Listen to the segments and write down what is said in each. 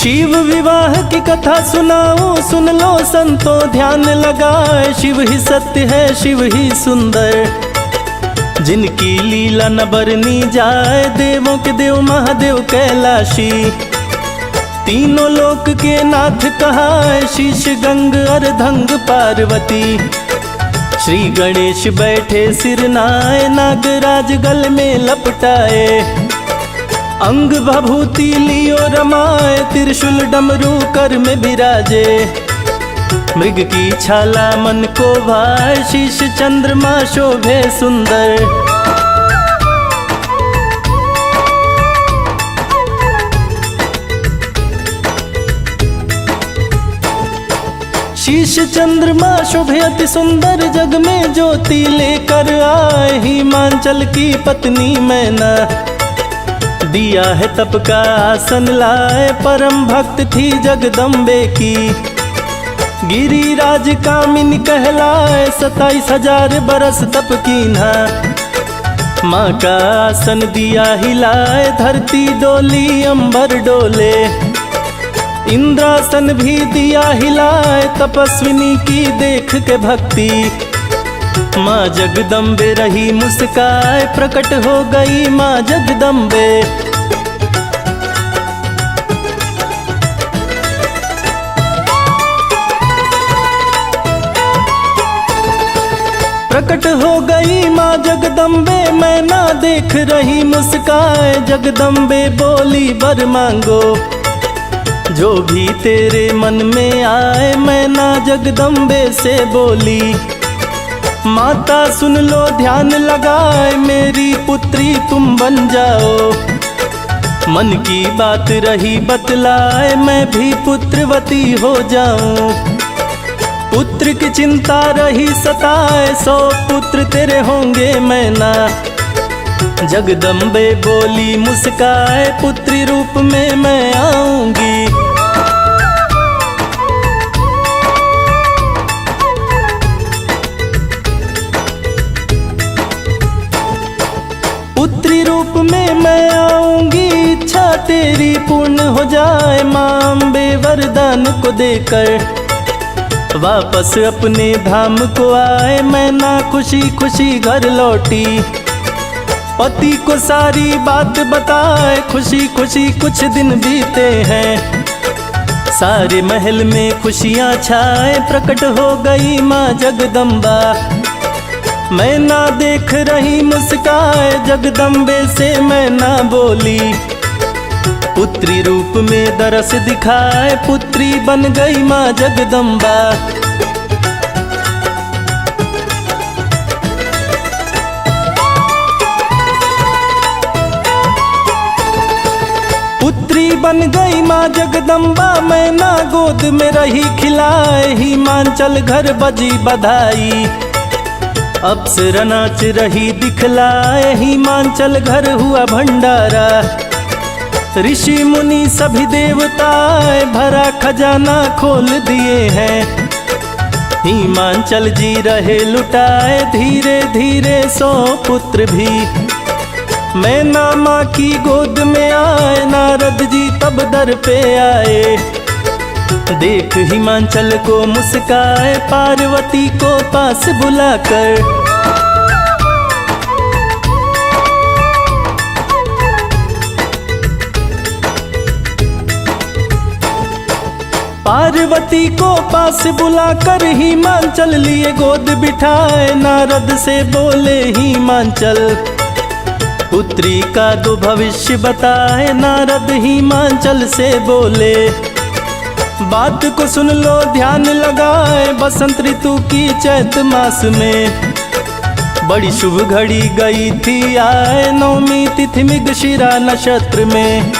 शिव विवाह की कथा सुनाऊं, सुन लो संतों ध्यान लगाए। शिव ही सत्य है, शिव ही सुंदर, जिनकी लीला न बरनी जाए। देवों के देव महादेव कैलाशी, तीनों लोक के नाथ कहाए। शीश गंग अर्धंग पार्वती, श्री गणेश बैठे सिर नाए। नागराज गल में लपटाए, अंग भभूति लियो रमाए। त्रिशूल डमरू कर में विराजे, मृग की छाला मन को भाए। शीश चंद्रमा शोभे सुंदर, शीश चंद्रमा शोभे अति सुंदर। जग में ज्योति लेकर आए, हिमांचल की पत्नी मैना। दिया है तप का आसन लाए, परम भक्त थी जगदम्बे की। गिरिराज कामिनी कहलाए, 27,000 बरस तप कीन्हा। माँ का आसन दिया हिलाए, धरती डोली अंबर डोले। इंद्रासन भी दिया हिलाए, तपस्विनी की देख के भक्ति। माँ जगदम्बे रही मुस्काए, प्रकट हो गई माँ जगदम्बे। प्रकट हो गई माँ जगदम्बे, मैना देख रही मुस्काए। जगदम्बे बोली वर मांगो, जो भी तेरे मन में आए। मैना जगदम्बे से बोली, माता सुन लो ध्यान लगाए। मेरी पुत्री तुम बन जाओ, मन की बात रही बतलाए। मैं भी पुत्रवती हो जाऊं, पुत्र की चिंता रही सताए। 100 पुत्र तेरे होंगे मैना। जगदम्बे बोली मुस्काए, पुत्री रूप में मैं आऊंगी। पुत्री रूप में मैं आऊंगी, इच्छा तेरी पूर्ण हो जाए। माँ अम्बे वरदान को देकर वापस अपने धाम को आए। मैना खुशी खुशी घर लौटी, पति को सारी बात बताए। खुशी खुशी कुछ दिन बीते हैं, सारे महल में खुशियाँ छाए। प्रकट हो गई माँ जगदम्बा, मैना देख रही मुस्काए। जगदम्बे से मैना बोली, पुत्री रूप में दरस दिखाए। पुत्री बन गई माँ जगदम्बा। पुत्री बन गई माँ जगदम्बा, मैना गोद में रही खिलाए। हिमांचल घर बजी बधाई, अप्सरा नाच रही दिखलाए। हिमांचल घर हुआ भंडारा, ऋषि मुनि सभी देवताए। भरा खजाना खोल दिए हैं, हिमांचल जी रहे लुटाए। धीरे धीरे 100 पुत्र भी मैना माँ की गोद में आए। नारद जी तब दर पे आए, देख हिमांचल को मुस्काए। पार्वती को पास बुलाकर पार्वती को पास बुलाकर हिमांचल लिए गोद बिठाए। नारद से बोले हिमांचल, पुत्री का दो भविष्य बताए। नारद हिमांचल से बोले, बात को सुन लो ध्यान लगाए। बसंत ऋतु की चैत मास में बड़ी शुभ घड़ी गई थी आए। नवमी तिथि मृगशिरा नक्षत्र में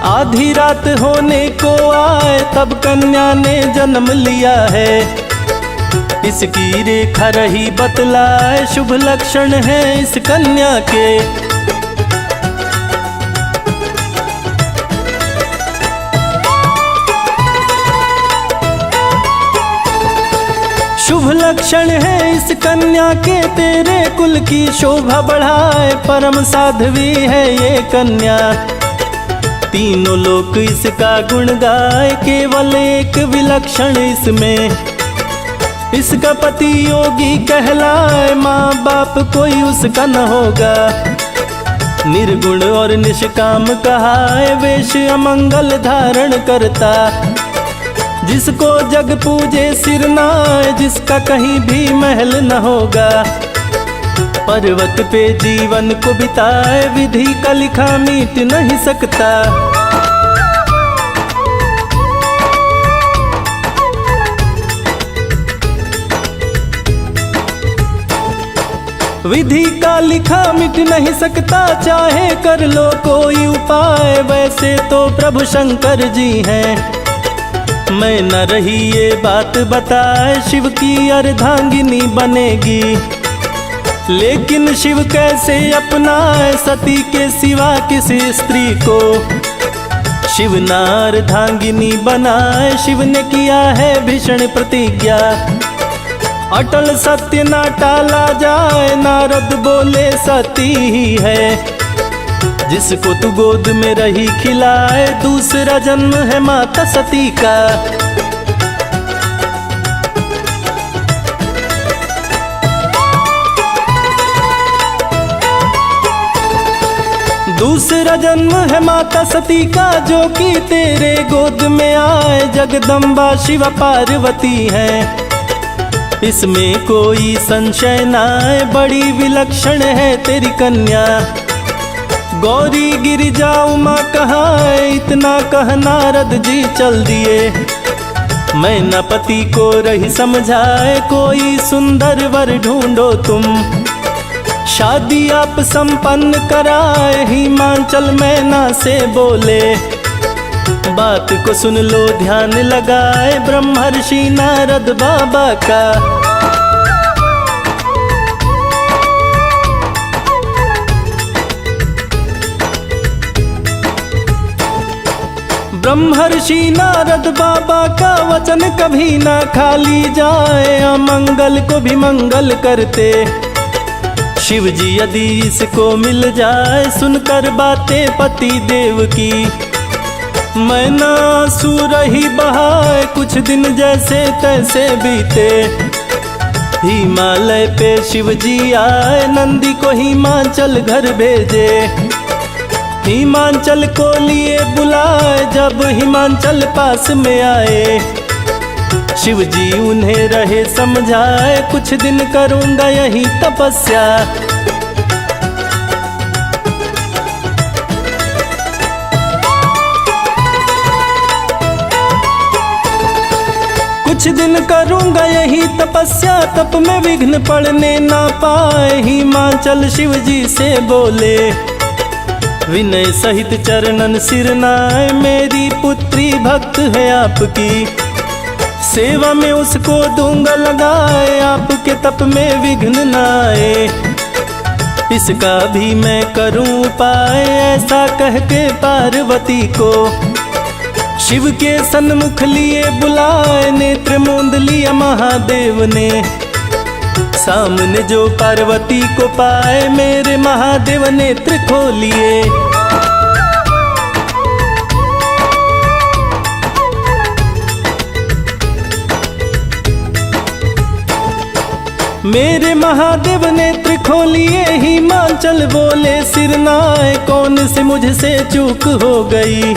आधी रात होने को आए। तब कन्या ने जन्म लिया है, इसकी रेखा रही बतलाए। शुभ लक्षण है इस कन्या के, शुभ लक्षण है इस कन्या के। तेरे कुल की शोभा बढ़ाए, परम साध्वी है ये कन्या। तीनों लोक इसका गुण गाए, केवल एक विलक्षण इसमें। इसका पति योगी कहलाए, माँ बाप कोई उसका न होगा। निर्गुण और निष्काम कहाए, वेश अमंगल धारण करता। जिसको जग पूजे सिर नाए, जिसका कहीं भी महल न होगा। पर्वत पे जीवन को बिताए, विधि का लिखा मीट नहीं सकता। विधि का लिखा मिट नहीं सकता, चाहे कर लो कोई उपाय। वैसे तो प्रभु शंकर जी हैं, मैं न रही ये बात बताए। शिव की अर्धांगिनी बनेगी, लेकिन शिव कैसे अपनाए सती के सिवा किसी स्त्री को। शिव न अर्धांगिनी बनाए, शिव ने किया है भीषण प्रतिज्ञा। अटल सत्य ना टाला जाए, नारद बोले सती ही है। जिसको तू गोद में रही खिलाए, दूसरा जन्म है माता सती का। दूसरा जन्म है माता सती का, जो कि तेरे गोद में आए। जगदम्बा शिव पार्वती है, इसमें कोई संशय नाए। बड़ी विलक्षण है तेरी कन्या, गौरी गिरिजा उमा कहाँ। इतना कह नारद जी चल दिए, मैं न पति को रही समझाए। कोई सुंदर वर ढूंढो तुम, शादी आप संपन्न कराए। हिमांचल मैना से बोले, बात को सुन लो ध्यान लगाए। ब्रह्मर्षि नारद बाबा का ब्रह्मर्षि नारद बाबा का वचन कभी ना खाली जाए। अमंगल को भी मंगल करते शिव जी यदि इसको मिल जाए। सुनकर बातें पति देव की, मैं ना आंसू रही बहाए। कुछ दिन जैसे तैसे बीते, हिमालय पे शिव जी आए। नंदी को हिमांचल घर भेजे, हिमांचल को लिए बुलाए। जब हिमांचल पास में आए, शिव जी उन्हें रहे समझाए। कुछ दिन करूँगा यही तपस्या, कुछ दिन करूँगा यही तपस्या। तप में विघ्न पड़ने ना पाए। हिमांचल शिव जी से बोले, विनय सहित चरणन सिर नाए। मेरी पुत्री भक्त है आपकी, सेवा में उसको दूंगा लगाए। आपके तप में विघ्न न आए, इसका भी मैं करूं उपाय। ऐसा कह के पार्वती को शिव के सन्मुख लिए बुलाए। नेत्र मूंद लिया महादेव ने, सामने जो पार्वती को पाए। मेरे महादेव नेत्र खोलिए, मेरे महादेव नेत्र खोलिए। हिमांचल बोले सिर नाए, कौन से मुझसे चूक हो गई।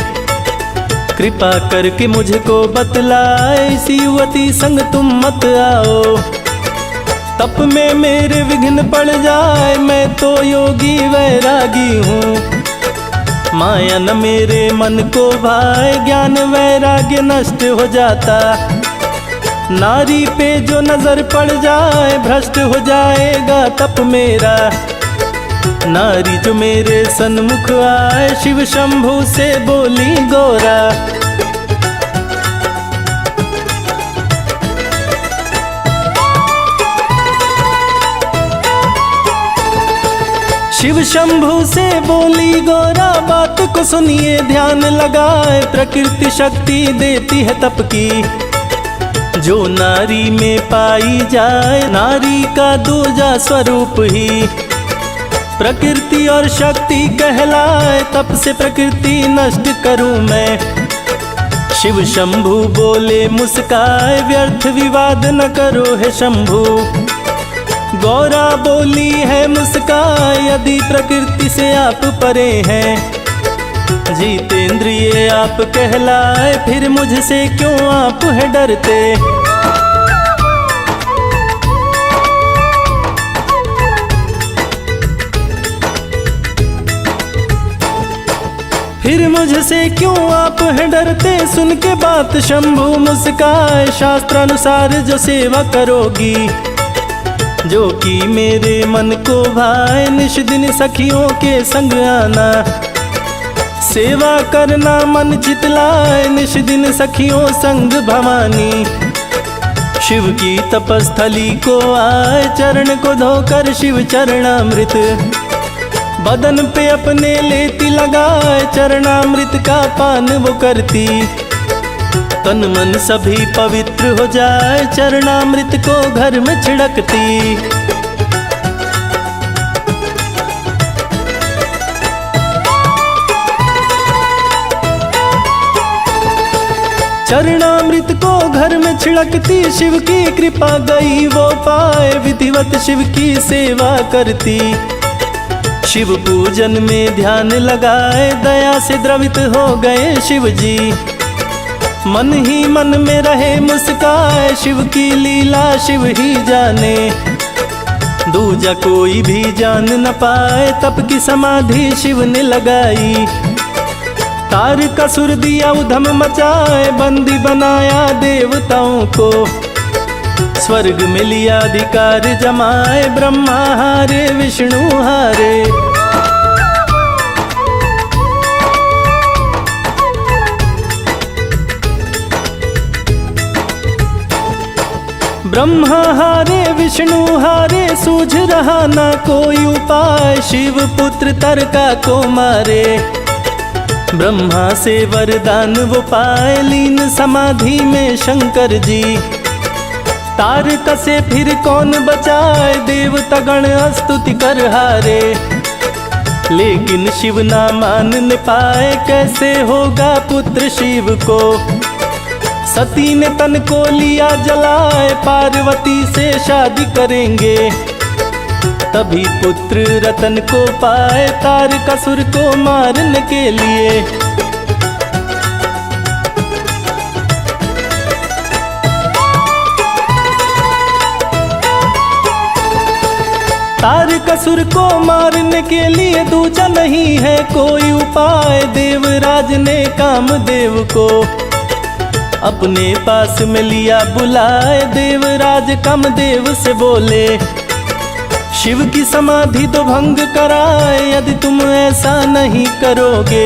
कृपा करके मुझको बतलाए, इसी युवती संग तुम मत आओ। तप में मेरे विघ्न पड़ जाए, मैं तो योगी वैरागी हूँ। माया न मेरे मन को भाए, ज्ञान वैराग्य नष्ट हो जाता। नारी पे जो नजर पड़ जाए, भ्रष्ट हो जाएगा तप मेरा। नारी जो मेरे सन्मुख आए, शिव शंभु से बोली गौरा। शिव शंभु से बोली गौरा, बात को सुनिए ध्यान लगाए। प्रकृति शक्ति देती है तप की, जो नारी में पाई जाए। नारी का दूजा स्वरूप ही प्रकृति और शक्ति कहलाए, तप से प्रकृति नष्ट करूं मैं। शिव शंभु बोले मुस्काए, व्यर्थ विवाद न करो है शंभु। गौरा बोली है मुस्काए, यदि प्रकृति से आप परे हैं। जितेंद्रिय आप कहलाए, फिर मुझसे क्यों आप है डरते। फिर मुझसे क्यों आप हैं डरते। सुन के बात शंभु मुस्काए, शास्त्रानुसार जो सेवा करोगी, जो कि मेरे मन को भाए, निश दिन सखियों के संग आना। सेवा करना मन चितलाए, निश दिन सखियों संग भवानी। शिव की तपस्थली को आए, चरण को धोकर शिव चरणामृत बदन पे अपने लेती लगाए। चरणामृत का पान वो करती, तन मन सभी पवित्र हो जाए। चरणामृत को घर में छिड़कती। चरणामृत को घर में छिड़कती, शिव की कृपा गई वो पाए। विधिवत शिव की सेवा करती, शिव पूजन में ध्यान लगाए। दया से द्रवित हो गए शिव जी, मन ही मन में रहे मुस्काए। शिव की लीला शिव ही जाने, दूजा कोई भी जान न पाए। तप की समाधि शिव ने लगाई, तारकासुर दिया उधम मचाए। बंदी बनाया देवताओं को, स्वर्ग में लिया अधिकार जमाए। ब्रह्मा हारे विष्णु हारे, ब्रह्मा हारे विष्णु हारे। सूझ रहा ना कोई उपाय, शिव पुत्र तारका को मारे। ब्रह्मा से वरदान वो पाए, लीन समाधि में शंकर जी। तारका से फिर कौन बचाए, देवता गण स्तुति कर हारे। लेकिन शिव ना मान न पाए, कैसे होगा पुत्र शिव को। सती ने तन को लिया जलाए, पार्वती से शादी करेंगे, तभी पुत्र रतन को पाए। तारकासुर को मारने के लिए तारकासुर को मारने के लिए दूजा नहीं है कोई उपाय। देवराज ने कामदेव को अपने पास में लिया बुलाए। देवराज कामदेव से बोले, शिव की समाधि तो भंग कराए, यदि तुम ऐसा नहीं करोगे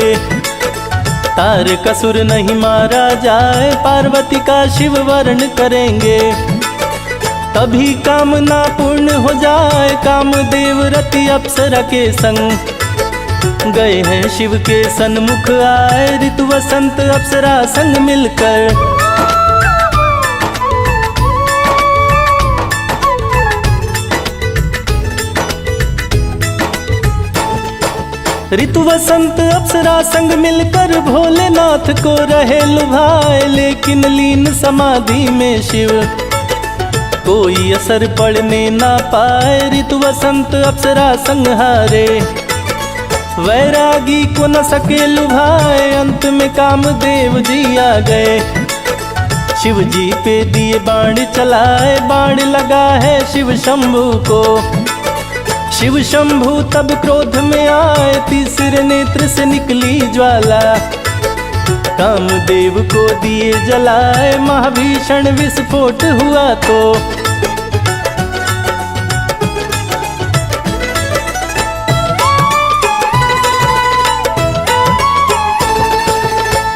तारकासुर नहीं मारा जाए। पार्वती का शिव वर्ण करेंगे, तभी कामना पूर्ण हो जाए। कामदेव रति अप्सरा के संग गए हैं शिव के सन्मुख आए। ऋतु वसंत अप्सरा संग मिलकर ऋतु वसंत अप्सरा संग मिलकर भोलेनाथ को रहे लुभाए। लेकिन लीन समाधि में शिव कोई असर पड़ने ना पाए। ऋतु वसंत अप्सरा संहारे, वैरागी को न सके लुभाए। अंत में कामदेव जी आ गए, शिव जी पे दिए बाण चलाए। बाण लगा है शिव शंभु को, शिव शंभु तब क्रोध में आए। तीसरे नेत्र से निकली ज्वाला, कामदेव को दिए जलाए। महाभीषण विस्फोट हुआ तो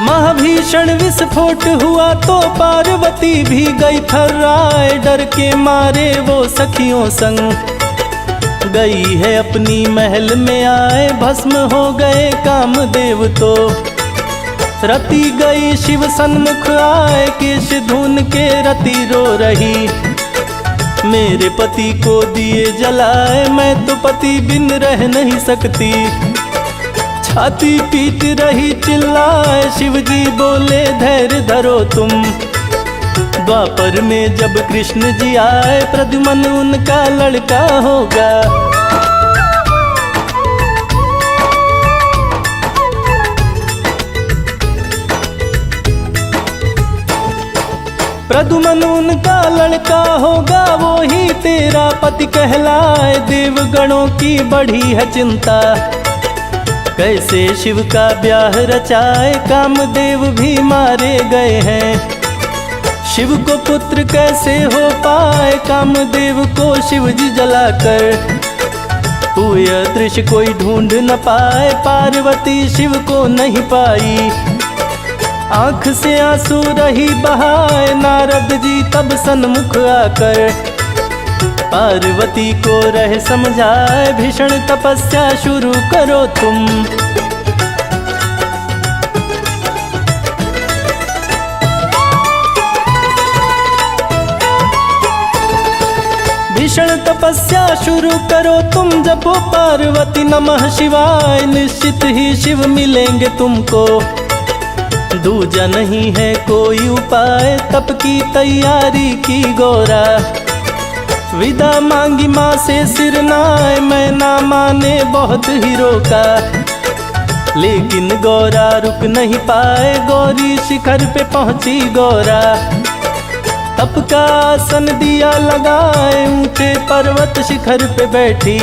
महाभीषण विस्फोट हुआ तो पार्वती भी गई थर्राए। डर के मारे वो सखियों संग गई है अपनी महल में आए। भस्म हो गए कामदेव तो रति गई शिव सन्मुख आए। केश धून के रति रो रही, मेरे पति को दिए जलाए, मैं तो पति बिन रह नहीं सकती। छाती पीट रही चिल्लाए, शिव जी बोले धैर्य धरो तुम। द्वापर में जब कृष्ण जी आए, प्रद्युम्न उनका लड़का होगा। प्रद्युम्न उनका लड़का होगा, वो ही तेरा पति कहलाए। देवगणों की बढ़ी है चिंता, कैसे शिव का ब्याह रचाए। कामदेव भी मारे गए हैं, शिव को पुत्र कैसे हो पाए। कामदेव को शिव जी जलाकर पूय दृश्य कोई ढूंढ न पाए। पार्वती शिव को नहीं पाई, आंख से आंसू रही बहाए। नारद जी तब सन्मुख आकर पार्वती को रह समझाए। भीषण तपस्या शुरू करो तुम। भीषण तपस्या शुरू करो तुम, जपो पार्वती नमः शिवाय। निश्चित ही शिव मिलेंगे तुमको, दूजा नहीं है कोई उपाय। तप की तैयारी की गौरा, विदा मांगी माँ से सिर नाए। मैं ना माने बहुत ही रोका, लेकिन गौरा रुक नहीं पाए। गौरी शिखर पे पहुंची गौरा, तप का आसन दिया लगाए। ऊंचे पर्वत शिखर पे बैठी,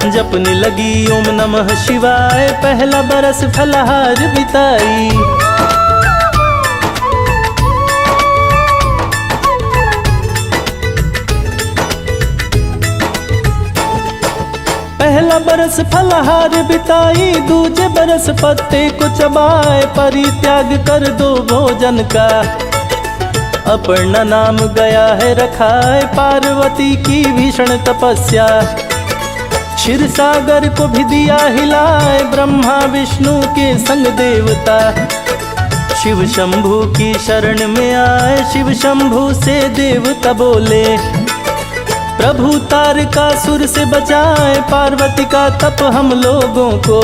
जपने लगी ओम नमः शिवाय। पहला बरस फलहार बिताई, पहला बरस फलहार बिताई। दूजे बरस पत्ते को चबाए, परित्याग कर दो भोजन का। अपर्णा नाम गया है रखाए, पार्वती की भीषण तपस्या। क्षीर सागर को भी दिया हिलाए, ब्रह्मा विष्णु के संग देवता। शिव शंभु की शरण में आए, शिव शंभु से देवता बोले प्रभु तारकासुर से बचाए। पार्वती का तप हम लोगों को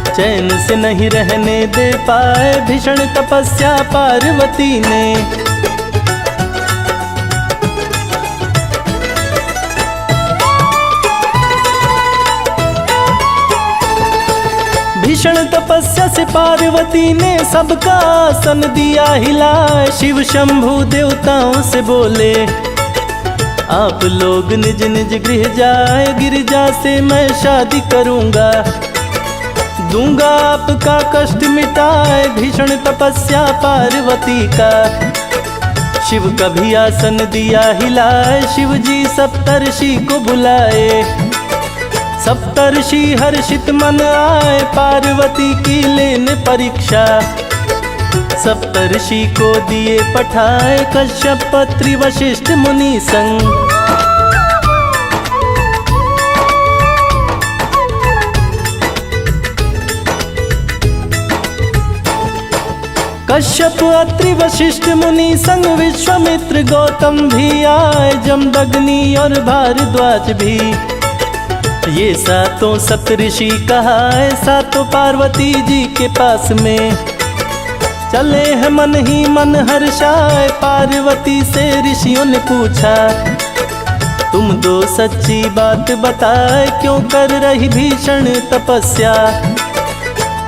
चैन से नहीं रहने दे पाए। भीषण तपस्या पार्वती ने, भीषण तपस्या से पार्वती ने सबका आसन दिया हिलाए। शिव शंभु देवताओं से बोले आप लोग निज निज गृह जाए। गिरिजा से मैं शादी करूंगा, दूंगा आपका कष्ट मिटाए। भीषण तपस्या पार्वती का, शिव का भी आसन दिया हिलाए। शिव जी सप्तर्षि को बुलाए, सप्तर्षि हर्षित मन आए। पार्वती की लेने परीक्षा, सप्तर्षि को दिए पठाए। कश्यप पत्री वशिष्ठ मुनि संग, कश्यप अत्रि वशिष्ठ मुनि संग। विश्वामित्र गौतम भी आए, जमदग्नि और भारद्वाज भी। ये सातों सप्तऋषि कहाए, सातों पार्वती जी के पास में चले हैं। मन ही मन हर्षाए, पार्वती से ऋषियों ने पूछा तुम दो सच्ची बात बताए। क्यों कर रही भीषण तपस्या,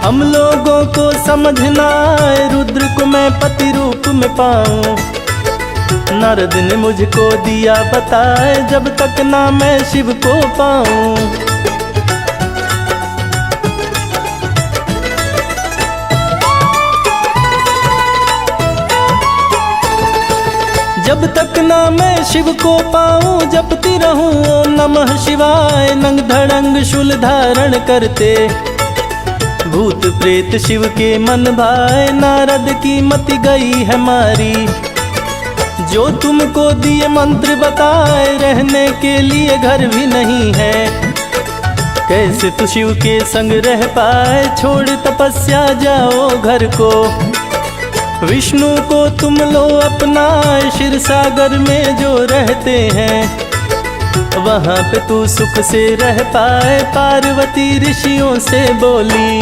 हम लोगों को समझना आए। रुद्र को मैं पति रूप में पाऊं, नारद ने मुझको दिया बताए। जब तक ना मैं शिव को पाऊं, जब तक ना मैं शिव को पाऊं, जपती रहूं ओम नमः शिवाय। नंग धड़ंग शूल धारण करते, भूत प्रेत शिव के मन भाए। नारद की मति गई है मारी, जो तुमको दिए मंत्र बताए। रहने के लिए घर भी नहीं है, कैसे तू शिव के संग रह पाए। छोड़ तपस्या जाओ घर को, विष्णु को तुम लो अपनाए, क्षीर सागर में जो रहते हैं वहाँ पे तू सुख से रह पाए। पार्वती ऋषियों से बोली,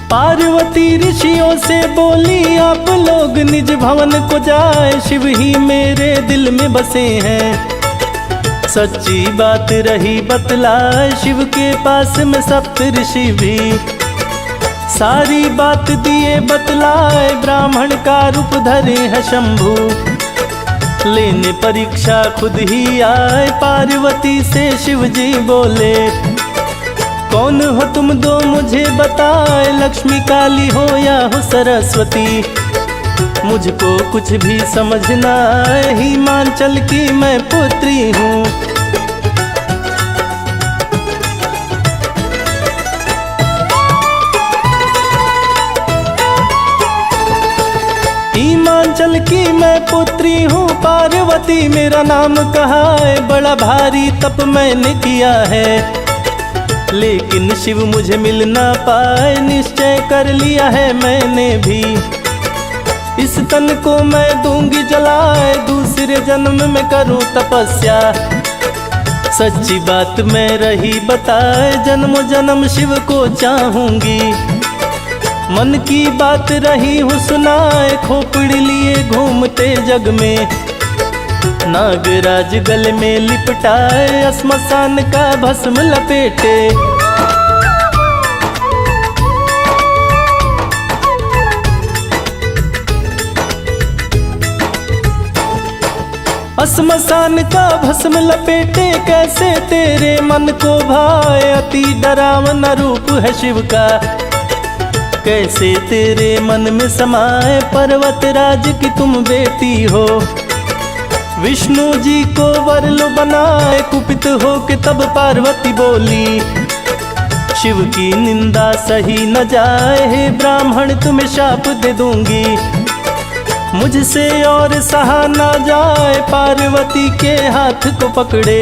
पार्वती ऋषियों से बोली, आप लोग निज भवन को जाए, शिव ही मेरे दिल में बसे हैं। सच्ची बात रही बतलाए, शिव के पास में सप्तऋषि भी सारी बात दिए बतलाए। ब्राह्मण का रूप धरे है शंभु, लेने परीक्षा खुद ही आए। पार्वती से शिव जी बोले, कौन हो तुम दो मुझे बताए, लक्ष्मी काली हो या हो सरस्वती, मुझको कुछ भी समझ न आए। हिमांचल की मैं पुत्री हूँ, हिमांचल की मैं पुत्री हूँ। पार्वती मेरा नाम कहा है, बड़ा भारी तप मैंने किया है, लेकिन शिव मुझे मिल ना पाए। निश्चय कर लिया है मैंने भी, इस तन को मैं दूंगी जलाए, दूसरे जन्म में करूं तपस्या। सच्ची बात मैं रही बताए, जन्म जन्म शिव को चाहूंगी। मन की बात रही हूँ सुनाए, खोपड़ी लिए घूमते जग में, नागराज गले में लिपटाए, श्मशान का भस्म लपेटे। श्मशान का भस्म लपेटे, कैसे तेरे मन को भाए। अति डरावना रूप है शिव का, कैसे तेरे मन में समाए। पर्वतराज की तुम बेटी हो, विष्णु जी को वर लो बनाए। कुपित हो के तब पार्वती बोली, शिव की निंदा सही न जाए। हे ब्राह्मण तुम्हें शाप दे दूंगी, मुझसे और सहा ना जाए। पार्वती के हाथ को पकड़े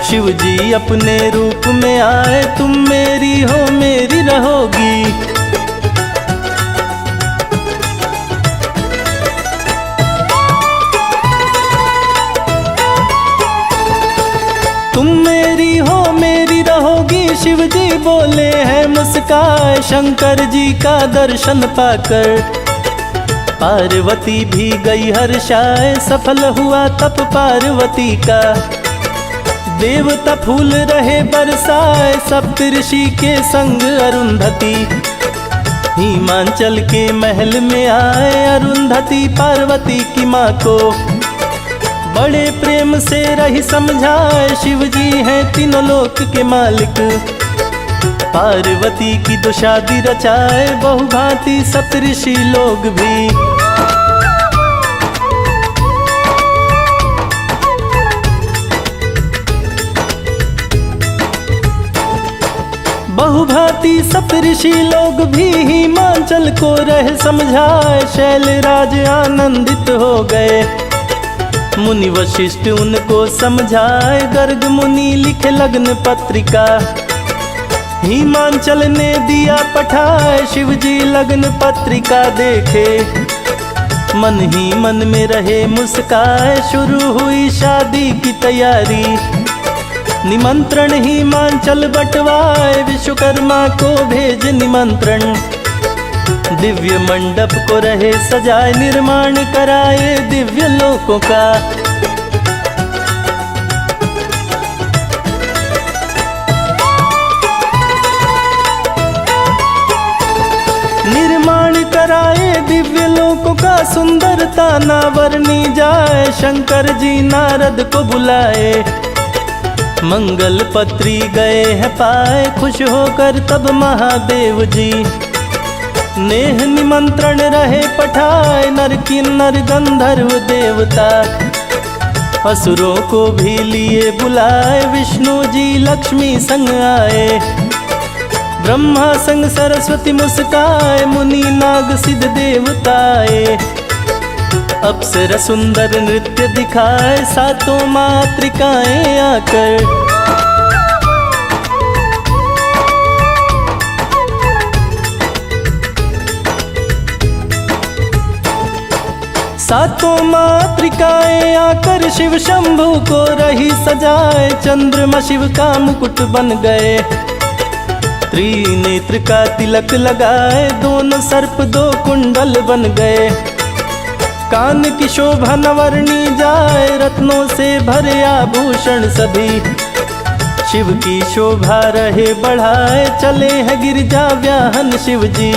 शिव जी अपने रूप में आए, तुम मेरी हो मेरी रहोगी। तुम मेरी हो मेरी रहोगी, शिव जी बोले हैं मुस्काए। शंकर जी का दर्शन पाकर पार्वती भी गई हर्षाए, सफल हुआ तप पार्वती का। देवता फूल रहे बरसाए, सप्तऋषि के संग अरुंधति हिमांचल के महल में आए। अरुंधति पार्वती की माँ को बड़े प्रेम से रही समझाए, शिव जी हैं तीनों लोक के मालिक। पार्वती की तो शादी रचाए, बहुभांति सप्तऋषि लोग भी। बहुभांति सप्तऋषि लोग भी हिमांचल को रह समझाए। शैलराज आनंदित हो गए, मुनि वशिष्ठ उनको समझाए। गर्ग मुनि लिखे लग्न पत्रिका, हिमांचल ने दिया पठाए। शिव जी लग्न पत्रिका देखे, मन ही मन में रहे मुस्काए। शुरू हुई शादी की तैयारी, निमंत्रण हिमांचल बंटवाए। विश्वकर्मा को भेज निमंत्रण, दिव्य मंडप को रहे सजाए। निर्माण कराए दिव्य लोकों का, निर्माण कराए दिव्य लोकों का। सुंदरता ना वर्णी जाए, शंकर जी नारद को बुलाए। मंगल पत्री गए हैं पाए, खुश होकर तब महादेव जी नेह निमंत्रण रहे पठाए। नर किन्नर गंधर्व देवता असुरों को भी लिए बुलाए। विष्णु जी लक्ष्मी संग आए, ब्रह्मा संग सरस्वती मुस्काए। मुनि नाग सिद्ध देवताए, अप्सरा सुंदर नृत्य दिखाए सातों मातृकाएं आकर। सातों मातृकाएं आकर शिव शंभु को रही सजाए, चंद्रमा शिव का मुकुट बन गए। त्रिनेत्र का तिलक लगाए, दोनों सर्प दो कुंडल बन गए। कान की शोभा नवर्णी जाए, रत्नों से भरे आभूषण सभी। शिव की शोभा रहे बढ़ाए, चले हैं गिरजा व्याहन शिव जी।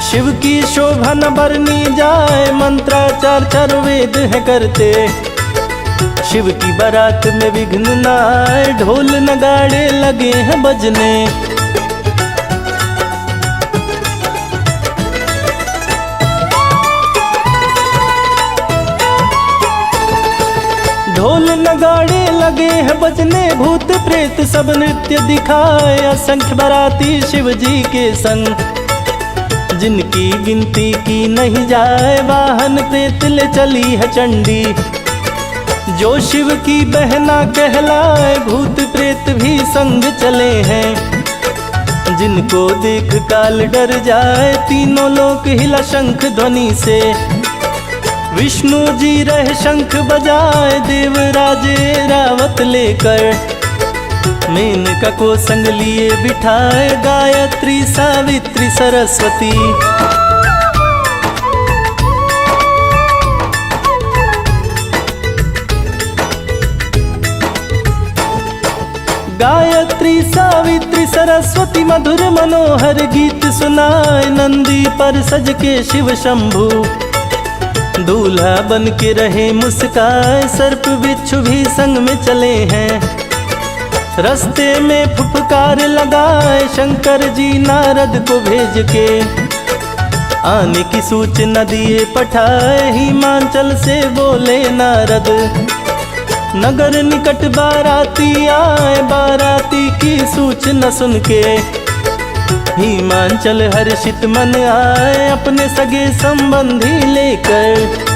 शिव की शोभा न बरनी जाए, मंत्राचार चारों वेद है करते। शिव की बारात में विघ्न न आए, ढोल नगाड़े लगे हैं बजने। ढोल नगाड़े लगे हैं बजने, भूत प्रेत सब नृत्य दिखाए। असंख्य बाराती शिव जी के संग, जिनकी गिनती की नहीं जाए। वाहन प्रेत ले चली है चंडी, जो शिव की बहना कहलाए। भूत प्रेत भी संग चले हैं, जिनको देख काल डर जाए। तीनों लोक हिला शंख ध्वनि से, विष्णु जी रहे शंख बजाए। देवराजे रावत लेकर, मेनका को संग लिए बिठाए। गायत्री सावित्री सरस्वती, गायत्री सावित्री सरस्वती मधुर मनोहर गीत सुनाए। नंदी पर सज के शिव शंभु, दूल्हा बन के रहे मुस्काए। सर्प बिच्छू भी संग में चले हैं, रस्ते में फुफकार लगाए। शंकर जी नारद को भेज के, आने की सूचना दिए पठाए। हिमाचल से बोले नारद, नगर निकट बाराती आए। बाराती की सूचना सुन के, हिमाचल हर्षित मन आए। अपने सगे संबंधी लेकर,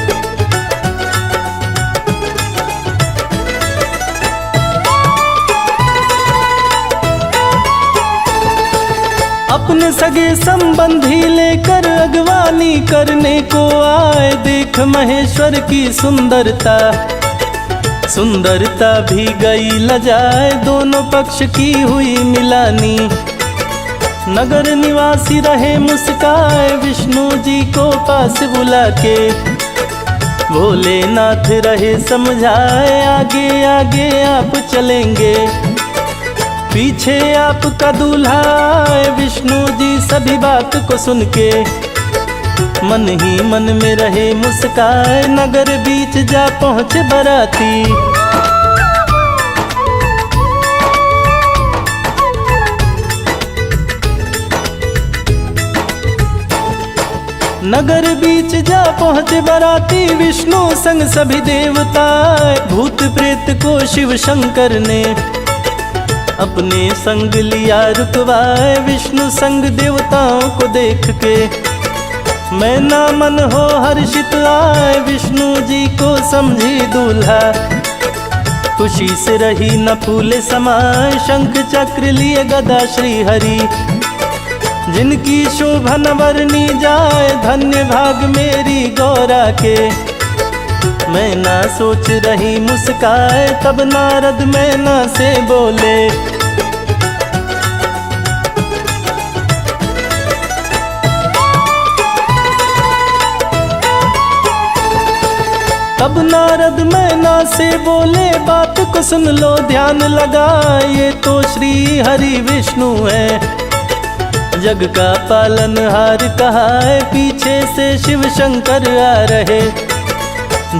अपने सगे संबंधी लेकर अगवानी करने को आए। देख महेश्वर की सुंदरता, सुंदरता भी गई लजाए। दोनों पक्ष की हुई मिलानी, नगर निवासी रहे मुस्काए। विष्णु जी को पास बुला के, भोलेनाथ रहे समझाए। आगे आगे आप चलेंगे, पीछे आपका दूल्हा आए। विष्णु जी सभी बात को सुन के, मन ही मन में रहे मुस्काए। नगर बीच जा पहुँचे बराती, नगर बीच जा पहुँचे बराती। विष्णु संग सभी देवता, भूत प्रेत को शिव शंकर ने अपने संग लिया रुकवाए। विष्णु संग देवताओं को देख के, मैं ना मन हो हर्षित आए। विष्णु जी को समझी दूल्हा, खुशी से रही न फूले समाए। शंख चक्र लिए गदा श्री हरि, जिनकी शोभा न वर्णी जाए। धन्य भाग मेरी गौरा के, मैं ना सोच रही मुस्काए। तब नारद मैना से बोले, तब नारद मैना से बोले, बात को सुन लो ध्यान लगाए। ये तो श्री हरि विष्णु है, जग का पालनहार कहा है। पीछे से शिव शंकर आ रहे,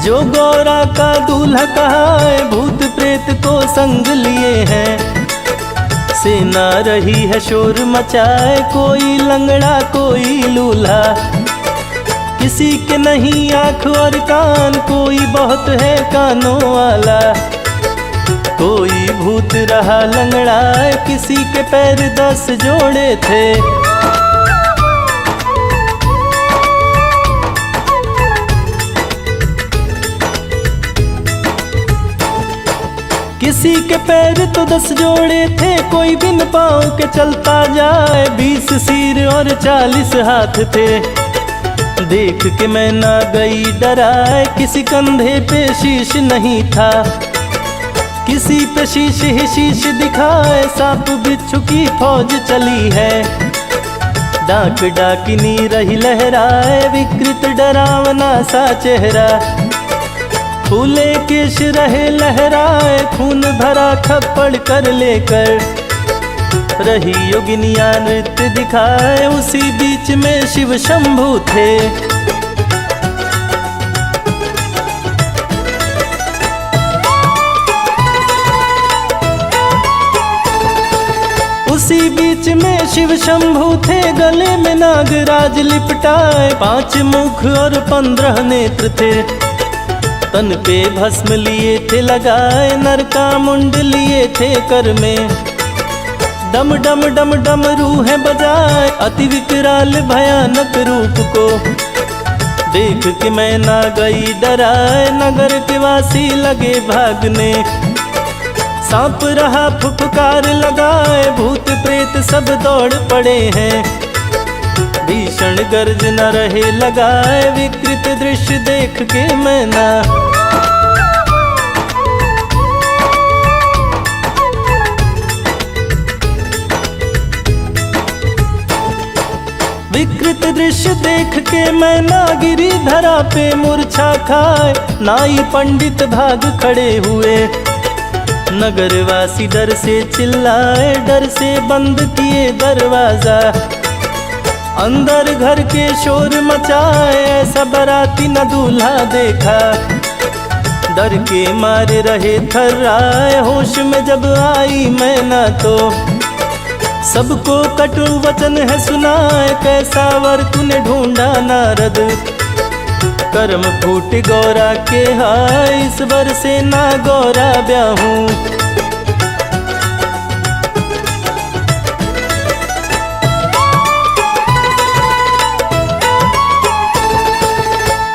जो गौरा का दूल्हा कहा है। भूत प्रेत को संग लिए हैं, सेना रही है शोर मचाए। कोई लंगड़ा कोई लूल्हा, किसी के नहीं आँख और कान। कोई बहुत है कानों वाला, कोई भूत रहा लंगड़ा। किसी के पैर 10 जोड़े थे, किसी के पैर तो 10 जोड़े थे, कोई बिन पाँव के चलता जाए। 20 सिर और 40 हाथ थे, देख के मैं ना गई डराए। किसी कंधे पे शीश नहीं था, किसी पे शीश ही शीश दिखाए। सांप बिच्छू की फौज चली है, डाक डाकिनी रही लहराए। विकृत डरावना सा चेहरा, फूले केश रहे लहराए। खून भरा खप्पड़ कर लेकर रही योगिनिया नृत्य दिखाए। उसी बीच में शिव शंभू थे, उसी बीच में शिव शंभू थे। गले में नागराज लिपटाए, 5 मुख और 15 नेत्र थे। तन पे भस्म लिए थे लगाए, नर का मुंड लिए थे कर में। डम डम डम डम रूहें बजाए, अति विकराल भयानक रूप को देख के मैं ना गई डराए। नगर के वासी लगे भागने, सांप रहा फुफकार लगाए। भूत प्रेत सब दौड़ पड़े हैं, भीषण गर्जना रहे लगाए। विकृत दृश्य देख के मैं ना विकृत दृश्य देख के मैं ना गिरी धरा पे मूर्छा खाए। नाई पंडित भाग खड़े हुए, नगरवासी डर से चिल्लाए। डर से बंद किए दरवाजा, अंदर घर के शोर मचाए। ऐसा बाराती न दूल्हा देखा, डर के मारे रहे थर्राए। होश में जब आई मैं ना तो सबको कटु वचन है सुनाए। कैसा वर तूने ढूंढा नारद, कर्म फूट गौरा के हाय। इस वर से ना गौरा ब्याहूं,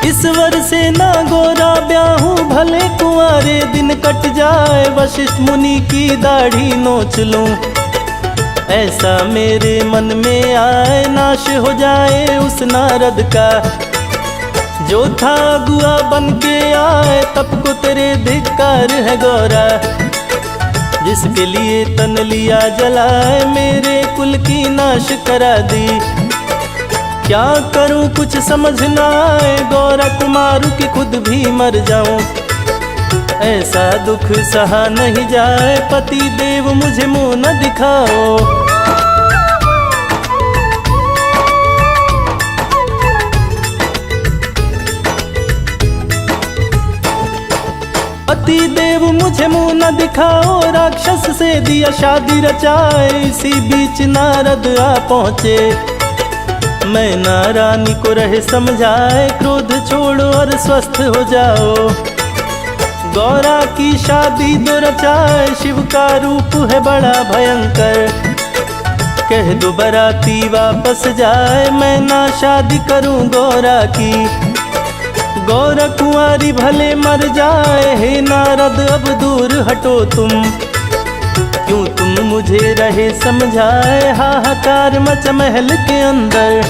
इस वर से ना गोरा ब्याहूं। भले कुंवारे दिन कट जाए, वशिष्ठ मुनि की दाढ़ी नोच लूं। ऐसा मेरे मन में आए, नाश हो जाए उस नारद का जो था अगुआ बन के आए। तब को तेरे धिक्कार है गौरा, जिसके लिए तन लिया जलाए। मेरे कुल की नाश करा दी, क्या करूं कुछ समझ न आए। गौरा कुमार की खुद भी मर जाऊं, ऐसा दुख सहा नहीं जाए। पति देव मुझे मुंह न दिखाओ, पति देव मुझे मुंह न दिखाओ। राक्षस से दिया शादी रचाए, इसी बीच नारद आ पहुँचे। मैं नारानी को रहे समझाए, क्रोध छोड़ो और स्वस्थ हो जाओ। गौरा की शादी दो रचाए, शिव का रूप है बड़ा भयंकर। कह दो बराती वापस जाए, मैं ना शादी करूं गौरा की। गौरा कुंवारी भले मर जाए, हे नारद अब दूर हटो तुम। क्यों तुम मुझे रहे समझाए, हाहाकार मच महल के अंदर।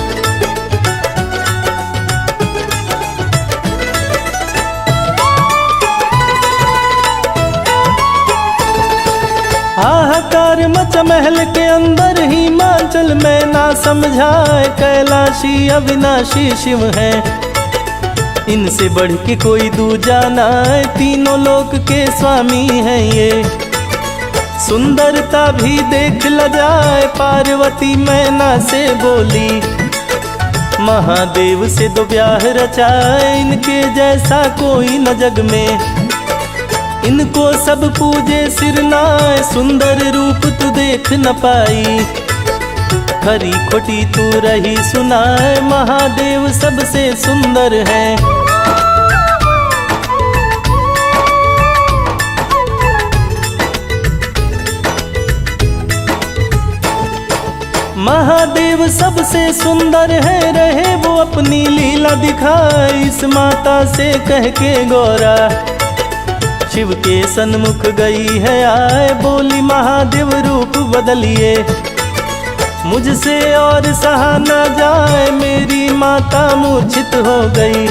हाहाकार मच महल के अंदर, हिमाचल में ना समझाए। कैलाशी अविनाशी शिव है, इनसे बढ़ के कोई दूजा ना है। तीनों लोक के स्वामी हैं ये, सुंदरता भी देख ल जाए। पार्वती मैना से बोली, महादेव से दो ब्याह रचाए। इनके जैसा कोई न जग में, इनको सब पूजे सिर नाय। सुंदर रूप तू देख न पाई, खरी खोटी तू रही सुनाए। महादेव सबसे सुंदर है, महादेव सबसे सुंदर है। रहे वो अपनी लीला दिखाए, इस माता से कह के गौरा शिव के सन्मुख गई है आए, बोली महादेव रूप बदलिए। मुझसे और सहा न जाए, मेरी माता मूर्छित हो गई।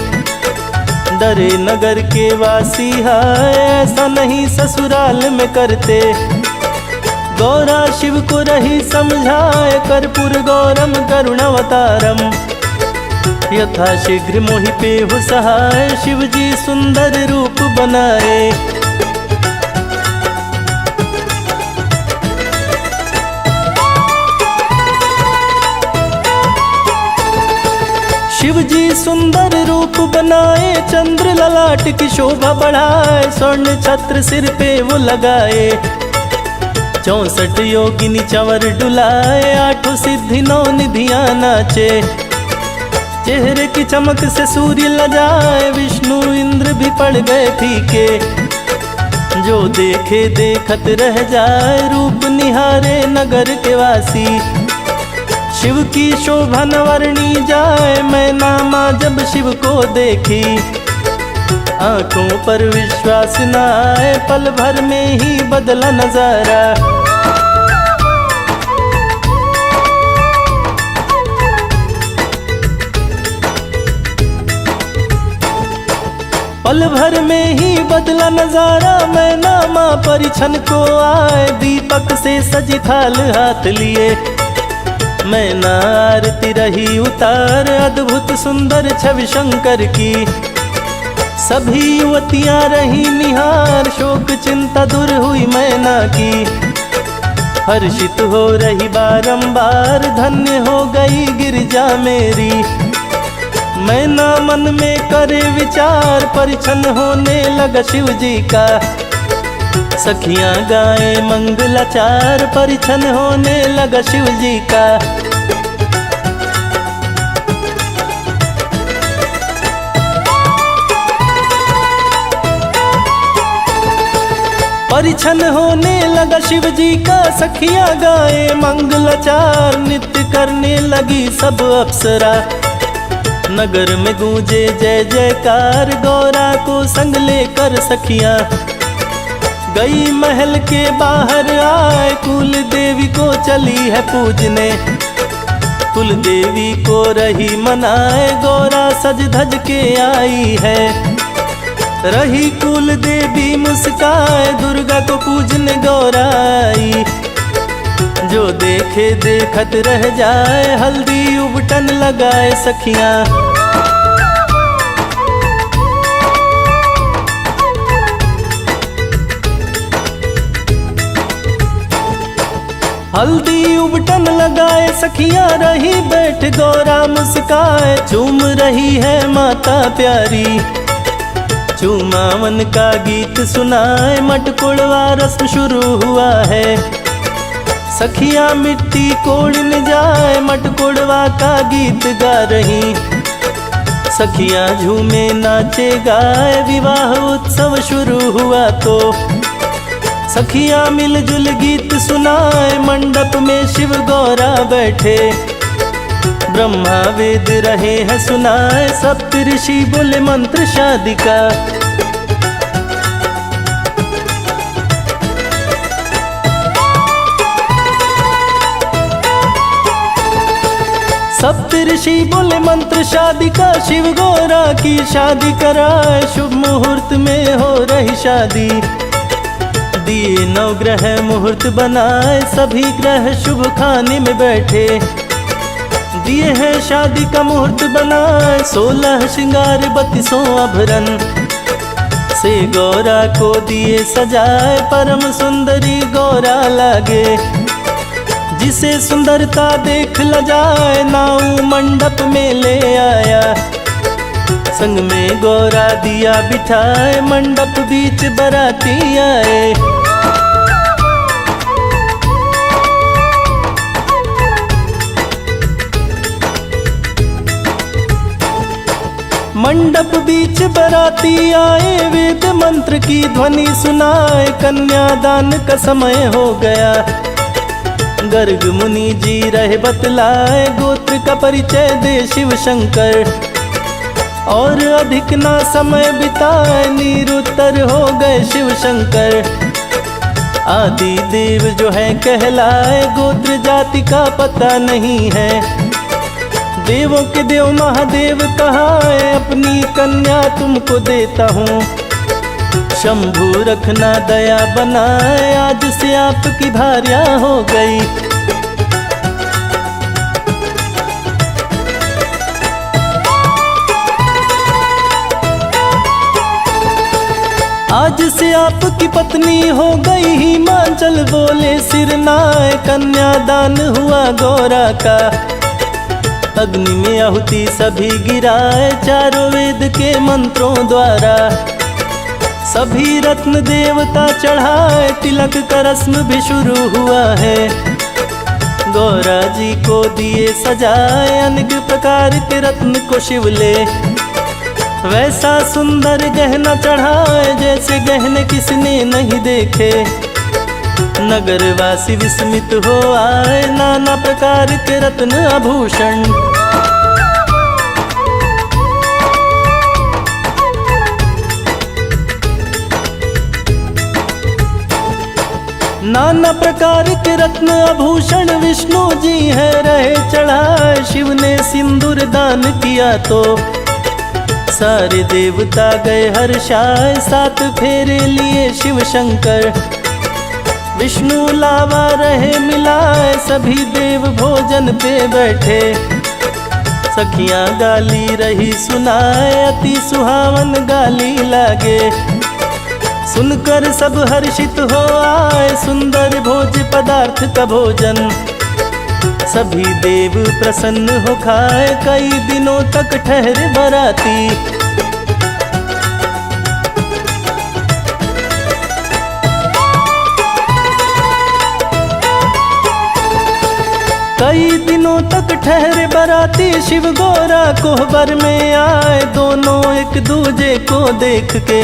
डरे नगर के वासी हाय, ऐसा नहीं ससुराल में करते। गौरा शिव को रही समझाए, कर्पूर गौरम करुणावतारम। यथा शीघ्र मोहि पे हो सहाय, शिव जी सुंदर रूप बनाए। शिव जी सुंदर रूप बनाए, चंद्र ललाट की शोभा बढ़ाए। स्वर्ण छत्र सिर पे वो लगाए, 64 योगिनी चंवर डुलाए। 8 सिद्धि 9 निधियां नाचे, चेहरे की चमक से सूर्य लजाए। विष्णु इंद्र भी पड़ गए फीके, जो देखे देखत रह जाए। रूप निहारे नगर के वासी, शिव की शोभा न वर्णी जाए। मैना माँ जब शिव को देखी, आंखों पर विश्वास न आए। पल भर में ही बदला नजारा, पल भर में ही बदला नजारा। मैना माँ परिछन को आए, दीपक से सजी थाल हाथ लिए। मैना आरती रही उतार, अद्भुत सुंदर छवि शंकर की। सभी युवतियां रही निहार, शोक चिंता दूर हुई मैना की। हर्षित हो रही बारंबार, धन्य हो गई गिरिजा मेरी। मैना मन में करे विचार, परिछन होने लगा शिव जी का। सखियां गाए मंगलाचार, परिछन होने लगा शिव जी का। परिछन होने लगा शिव जी का, सखियां गाए मंगलाचार। नित्य करने लगी सब अप्सरा, नगर में गूंजे जय जयकार। गौरा को संग लेकर सखियां गई महल के बाहर आए। कुल देवी को चली है पूजने, कुल देवी को रही मनाए। गौरा सज धज के आई है, रही कुल देवी मुस्काए। दुर्गा को पूजने गौरा आई, जो देखे देखत रह जाए। हल्दी उबटन लगाए सखियां, हल्दी उबटन लगाए सखियां। रही बैठ गौरा मुस्काए, चूम रही है माता प्यारी। चूमावन का गीत सुनाए, मटकुड़वा रस्म शुरू हुआ है। सखियां मिट्टी कोड़ने जाए, मटकुड़वा का गीत गा रही। सखियां झूमे नाचे गाए, विवाह उत्सव शुरू हुआ तो। सखियां मिलजुल गीत सुनाए, मंडप में शिव गौरा बैठे। ब्रह्मा वेद रहे हैं सुनाए, सप्त ऋषि बोले मंत्र शादी का। सप्त ऋषि बोले मंत्र शादी का। शिव गौरा की शादी कराए, शुभ मुहूर्त में हो रही शादी। दिए 9 ग्रह मुहूर्त बनाए, सभी ग्रह शुभ खाने में बैठे। दिए हैं शादी का मुहूर्त बनाए, 16 श्रृंगार 32 आभरण से गौरा को दिए सजाए। परम सुंदरी गौरा लागे, जिसे सुंदरता देख ल जाए। नाऊ मंडप में ले आया, संग में गौरा दिया बिठाए। मंडप बीच बराती आए, मंडप बीच बराती आए। वेद मंत्र की ध्वनि सुनाए, कन्यादान का समय हो गया। गर्ग मुनि जी रहे बतलाए, गोत्र का परिचय दे शिव शंकर। और अधिक ना समय बिताए निरुत्तर हो गए शिव शंकर। आदि देव जो है कहलाए, गोत्र जाति का पता नहीं है। देवों के देव महादेव कहाए, अपनी कन्या तुमको देता हूँ। शंभू रखना दया बनाए, आज से आपकी भार्या हो गई। आज से आपकी पत्नी हो गई। हिमांचल बोले सिरनाए, कन्यादान हुआ गौरा का। अग्नि में आहुति सभी गिराए, चारों वेद के मंत्रों द्वारा। सभी रत्न देवता चढ़ाए, तिलक का रस्म भी शुरू हुआ है। गौरा जी को दिए सजाए, अनेक प्रकार के रत्न को शिवले। वैसा सुंदर गहना चढ़ाए, जैसे गहने किसने नहीं देखे। नगरवासी विस्मित हो आए, नाना प्रकार के रत्न आभूषण। नाना प्रकार के रत्न आभूषण विष्णु जी है रहे चढ़ाए। शिव ने सिंदूर दान किया तो सारे देवता गए हर्षाए। 7 फेरे लिए शिव शंकर, विष्णु लावा रहे मिलाए। सभी देव भोजन पे बैठे, सखियां गाली रही सुनाए। अति सुहावन गाली लागे, सुनकर सब हर्षित हो आए। सुंदर भोज पदार्थ का भोजन, सभी देव प्रसन्न हो खाए। कई दिनों तक ठहरे बराती, कई दिनों तक ठहरे बराती। शिव गौरा कोहबर में आए, दोनों एक दूजे को देख के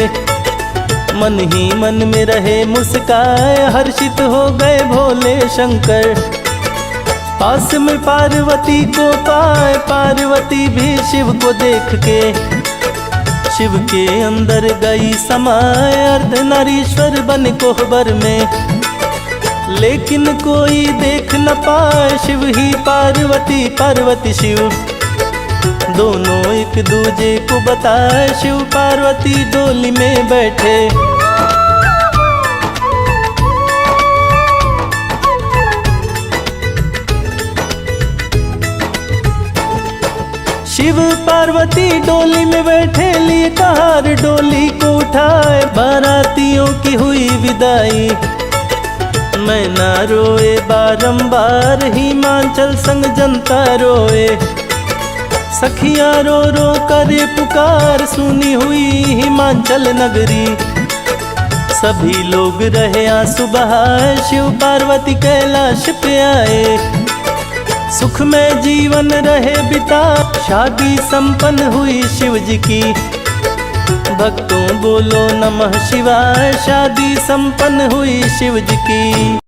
मन ही मन में रहे मुस्काए। हर्षित हो गए भोले शंकर, पास में पार्वती को पाए। पार्वती भी शिव को देख के शिव के अंदर गई समाए। अर्धनारीश्वर बन कोहबर में, लेकिन कोई देख न पाए। शिव ही पार्वती, पार्वती शिव, दोनों एक दूजे को बताए। शिव पार्वती डोली में बैठे, शिव पार्वती डोली में बैठे। लिए कहार डोली को उठाए, बारातियों की हुई विदाई। मैना रोए बारंबार, हिमांचल संग जनता रोए। सखियां रो रो करे पुकार, सुनी हुई हिमांचल नगरी। सभी लोग रहे आंसू बहाए, शिव पार्वती कैलाश पे आए। सुख में जीवन रहे बिता, शादी संपन्न हुई शिव जी की। भक्तों बोलो नमः शिवाय, शादी संपन्न हुई शिव जी की।